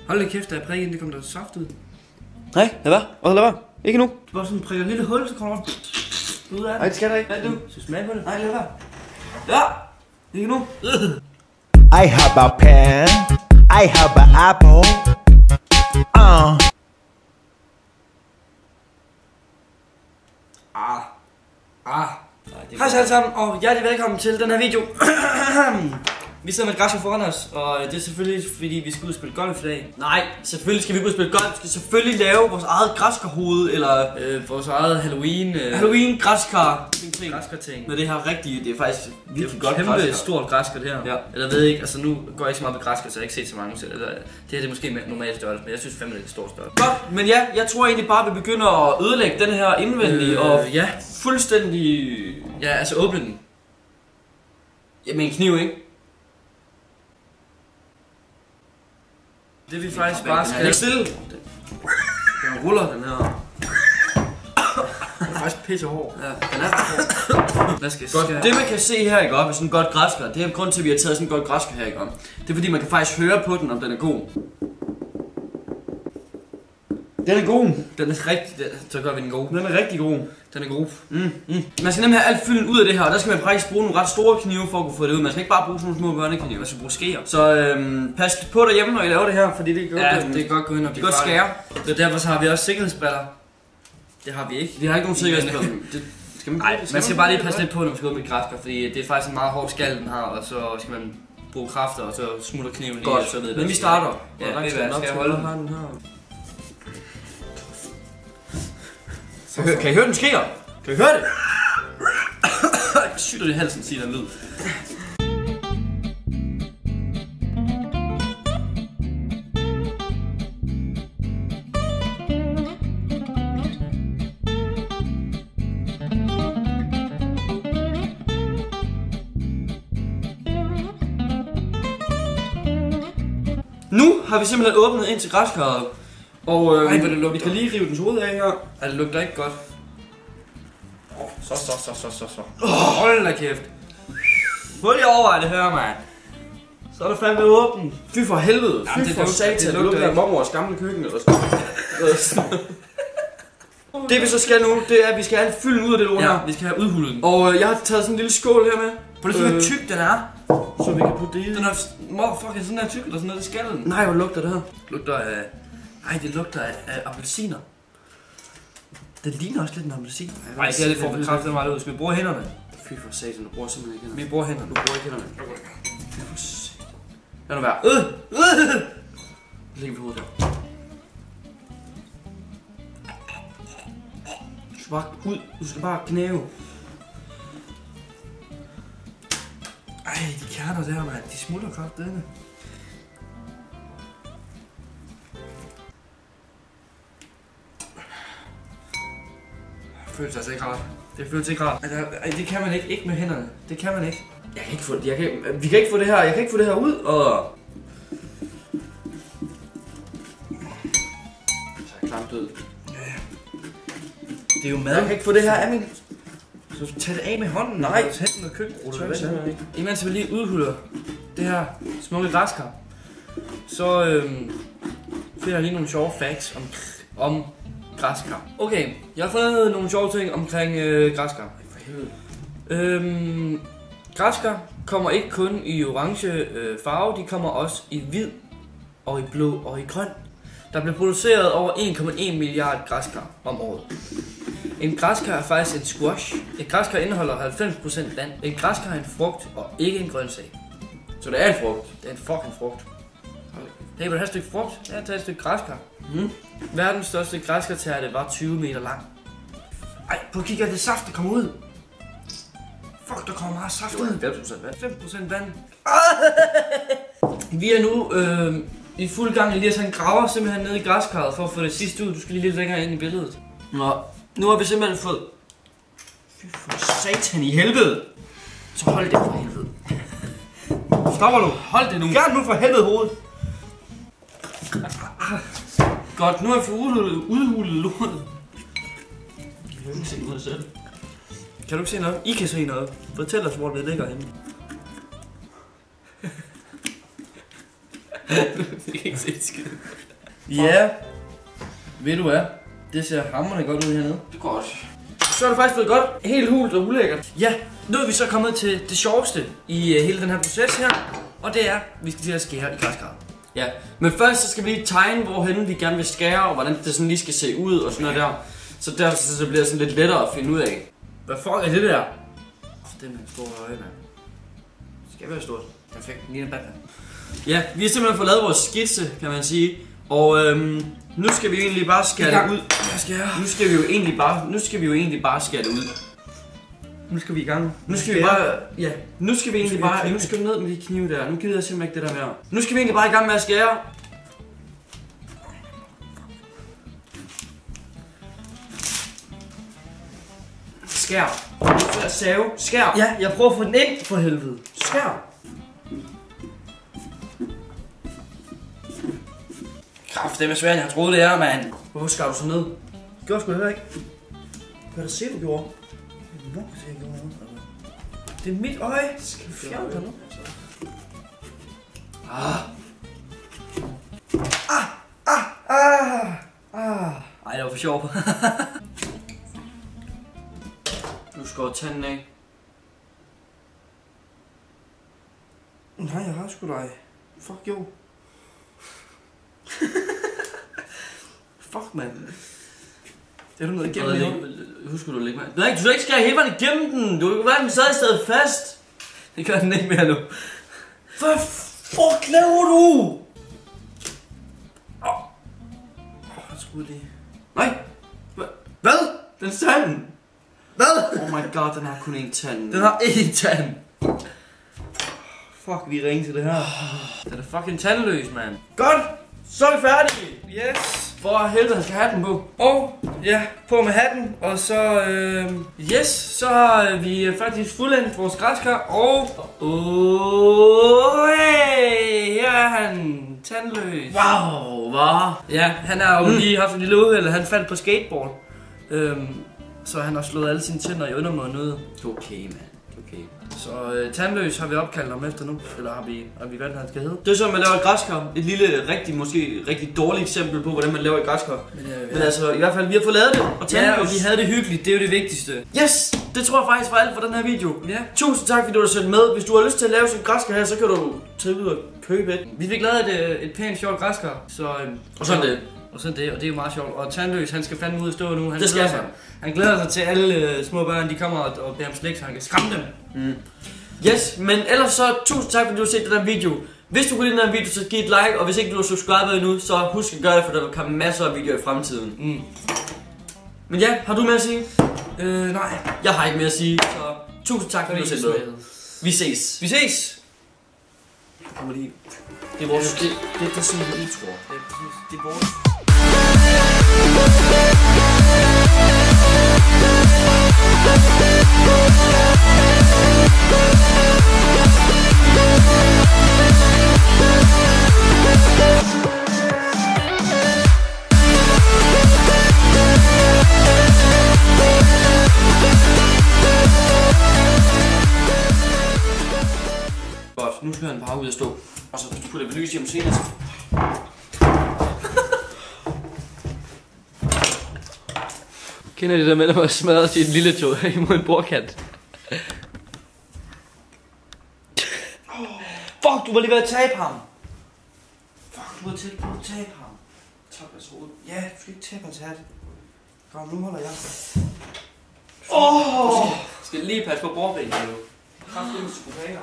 Hold da kæft, da jeg prikker ind, det kommer der saft ud. Nej, lad være. Ikke nu. Du bare sådan prikker et lille hul, så kommer der ud af det. Nej, det skal der ikke. Hvad du? Så smag på det. Nej, lad være. Ja! Ikke nu. I have a pen. I have an apple. Hej så alle sammen, og hjertelig velkommen til den her video. Vi sidder med et græsser foran os, og det er selvfølgelig fordi vi skal ud og spille golf i dag. Nej, selvfølgelig skal vi ud og spille golf. Vi skal selvfølgelig lave vores eget græskarhoved, eller Vores eget Halloween Halloween-græskar. græskarting. Med det her rigtige, det er faktisk virkelig godt kæmpe græskar. stort græskar det her. Ja. Eller ved ikke, altså nu går jeg ikke så meget på græskar, så jeg har ikke set så mange. Eller, det her det er måske normalt størrelse, men jeg synes fandme det er et stort størrelse. Godt, men ja, jeg tror egentlig bare, vi begynder at ødelægge den her indvendige og ja. fuldstændig... Ja, altså åbne den. Ja, med en kniv, ikke? Det vi faktisk bare Den er skal... ikke stille. Den ruller, den her. Den er faktisk pisse hård. Ja, den er Hvad skal godt. Det man kan se her, ikke op, med sådan en godt græskar, det er grund til, at vi har taget sådan en godt græskar her, ikke op. Det er fordi, man kan faktisk høre på den, om den er god. Den er god. Den er rigtig... Så gør vi den gode. Den er rigtig god. Den er god. Man skal nemlig have alt fylden ud af det her, og der skal man faktisk bruge nogle ret store knive for at kunne få det ud. Man skal ikke bare bruge sådan nogle små børneknive, man skal bruge skeer. Så pas på derhjemme, når I laver det her, fordi det kan Ja, det kan godt gå ind og blive godt skære. Så derfor så har vi også sikkerhedsbriller. Det har vi ikke. Vi har ikke nogen sikkerhedsbriller. Det skal man Nej, man skal bare lige passe lidt på, når man skal ud med græskar, fordi det er faktisk en meget hård skal, den har, og så skal man bruge kræfter, og så smutter kniven lige, og så ved det. Men vi starter. Ja, det er skal jeg holde den. Kan I høre den sker? Kan I høre det? Sygt i halsen, siger den lyd. Nu har vi simpelthen åbnet ind til græskarret. Og Ej, hvor det lugter. vi kan lige rive dens hoved af her. Ja, det lugter ikke godt. Så. Hold da kæft. Prøv lige at overveje det her, mand. Så er det fandme åbent. Fy for helvede. Jamen, Fy for satan. Det lugter af mormors gamle køkken eller sådan. Det vi så skal nu, det er, at vi skal have fylden ud af det lort Ja, her. vi skal have udhullet den. Og jeg har taget sådan en lille skål her med. Prøv lige hvor tyk den er. Så vi kan putte det i. Den er motherfucking sådan her tyk, eller sådan noget, det skal den. Nej, hvor lugter det her? Lugter af... Nej, det lugter af appelsiner. Det ligner også lidt en appelsin. Nej, det her det får vi kraftigt meget ud. Skal vi bruge hænderne? Fy for satan, du bruger simpelthen ikke hænderne. Vi bruger hænderne. Du bruger ikke hænderne. Fy for satan. Lad nu være. Læg på hovedet der. Du skal bare ud. Du skal bare knæve. Ej, de kerner der, mand. De smuldrer kraftedeme. Det føles altså ikke rart. Det føles ikke rart. Ej, det kan man ikke. Ikke med hænderne. Det kan man ikke. Jeg kan ikke få det. Vi kan ikke få det her. Jeg kan ikke få det her ud. Og så er jeg klamt ud. Det er jo mad. Jeg kan ikke få det her af min. Så tag det af med hånden. Nej. Tag den med køkken. Det tør jeg simpelthen ikke. Imens vi lige udhuller det her smukke græskar, så finder jeg lige nogle sjove facts om græskar. Okay, jeg har fundet nogle sjove ting omkring græskar. For helvede. Græskar kommer ikke kun i orange farve, de kommer også i hvid og i blå og i grøn. Der bliver produceret over 1,1 milliard græskar om året. En græskar er faktisk en squash. Et græskar indeholder 90% vand. Et græskar er en frugt og ikke en grøntsag. Så det er en frugt. Det er en fucking frugt. Hey, vil du have et stykke frugt? Ja, tag et stykke græskar. Mm. Verdens største græskartærte var 20 meter lang. Ej, prøv at kigge af det saft, der kommer ud. Fuck, der kommer meget saft ud. 90% vand. 5% vand. Vi er nu i fuld gang i lige at tage en graver simpelthen ned i græskarret for at få det sidste ud. Du skal lige lidt længere ind i billedet. Nå, nu har vi simpelthen fået... Fy for satan i helvede. Så hold det for helvede. Stopper du? Hold det nu. Fjern nu for helvede hovedet. Godt, nu har vi fået udhulet lortet. Jeg kan ikke se noget selv. Kan du ikke se noget? I kan se noget. Fortæl os, hvor det ligger henne. Det kan ikke se skid. Ja. Ved du hvad? Det ser hamrende godt ud hernede. Det går også. Så er det faktisk blevet godt. Helt hult og ulækkert. Ja, nu er vi så kommet til det sjoveste i hele den her proces her. Og det er, at vi skal til at skære i græskar. Ja, men først så skal vi lige tegne, hvorhen vi gerne vil skære, og hvordan det sådan lige skal se ud og sådan noget der. Så derfor så bliver det sådan lidt lettere at finde ud af. Hvad fuck er det der? Det er med en stor øje, mand. Det skal være stort. Perfekt. Lige en Batman. Ja, vi har simpelthen fået lavet vores skitse, kan man sige. Og nu skal vi jo egentlig bare skære det ud. Nu skal vi jo egentlig bare skære det ud. Nu skal vi i gang. Nu skal vi bare, ja, nu skal vi egentlig bare, nu skal vi ned med de knive der. Nu gider jeg simpelthen ikke det der mere. Nu skal vi egentlig bare i gang med at skære. Skær. Save. Skær. Ja, jeg prøver at få den ind for helvede. Skær. Kraft, det er svært, jeg har troet det er, mand. Hvorfor skar du så ned? Gjorde sgu da heller ikke. Hvad der ser du gjorde? Det er mit øje. Skal vi fjerne det nu? Ej, det var for sjov. Du skår tanden af. Nej, jeg har sgu dig. Fuck jo. Fuck, mand. Det er du noget igennem nu. Husk du lægge mig. Nej, du skal ikke skære hele vejen igennem den. Du kan være, den sad i stedet fast. Det gør den ikke mere nu. Hvad fuck laver du? Sgu lige. Nej. Hvad? Den tand. Hvad? Oh my god, den har kun én tand. Den har én tand. Fuck, vi ringer til det her. Den er fucking tandløs, mand. Godt, så er vi færdige. Yes. For helvede, han skal have den på. Og ja, på med hatten. Og så, yes, så har vi faktisk fuldendt vores græskar. Og hey, her er han. Tandløs. Wow, hvad? Ja, han har jo lige haft en lille uheld. Han faldt på skateboard. Så han har slået alle sine tænder i undermåden ud. Okay, mand. Okay. Så tandløs har vi opkaldt ham efter nu. Eller har vi valgt, at han skal hedde. Det er så, man laver et græskar. Et lille, måske rigtig dårligt eksempel på, hvordan man laver et græskar. Men altså, i hvert fald, vi har fået lavet det. Og ja, og vi havde det hyggeligt. Det er jo det vigtigste. Yes! Det tror jeg faktisk var alt for den her video. Ja. Tusind tak, fordi du har sendt med. Hvis du har lyst til at lave sådan et græskar her, så kan du tage ud og købe et. Vi fik lavet et pænt sjovt græskar. Så, og sådan det. Og sådan det, og det er jo meget sjovt. Og Tandløs, han skal fandme ud og stå nu. Det skal han. Han glæder sig til alle små børn, de kommer og beder om slik, så han kan skræmme dem. Yes, men ellers så tusind tak, fordi du har set den her video. Hvis du kunne lide den her video, så giv et like, og hvis ikke du har subscribet endnu, så husk at gøre det, for der vil komme masser af videoer i fremtiden. Men ja, har du mere at sige? Nej. Jeg har ikke mere at sige, så tusind tak, fordi du har set med. Vi ses. Vi ses! Det er vores... Det er sådan, vi tror. Det er præcis. Det er vores. Godt, nu skal han bare ud og stå. Og så putter vi lys i om senere. Kender de der med, der var smadret sin lille tog imod en bordkant? Fuck, du var lige ved at tabe ham. Fuck, du var tæt på at tabe ham. Tak, jeg troede. Ja, du skal ikke tabe hans hat. Kom, nu holder jeg. Skal lige passe på bordbenet nu. Kraft, det er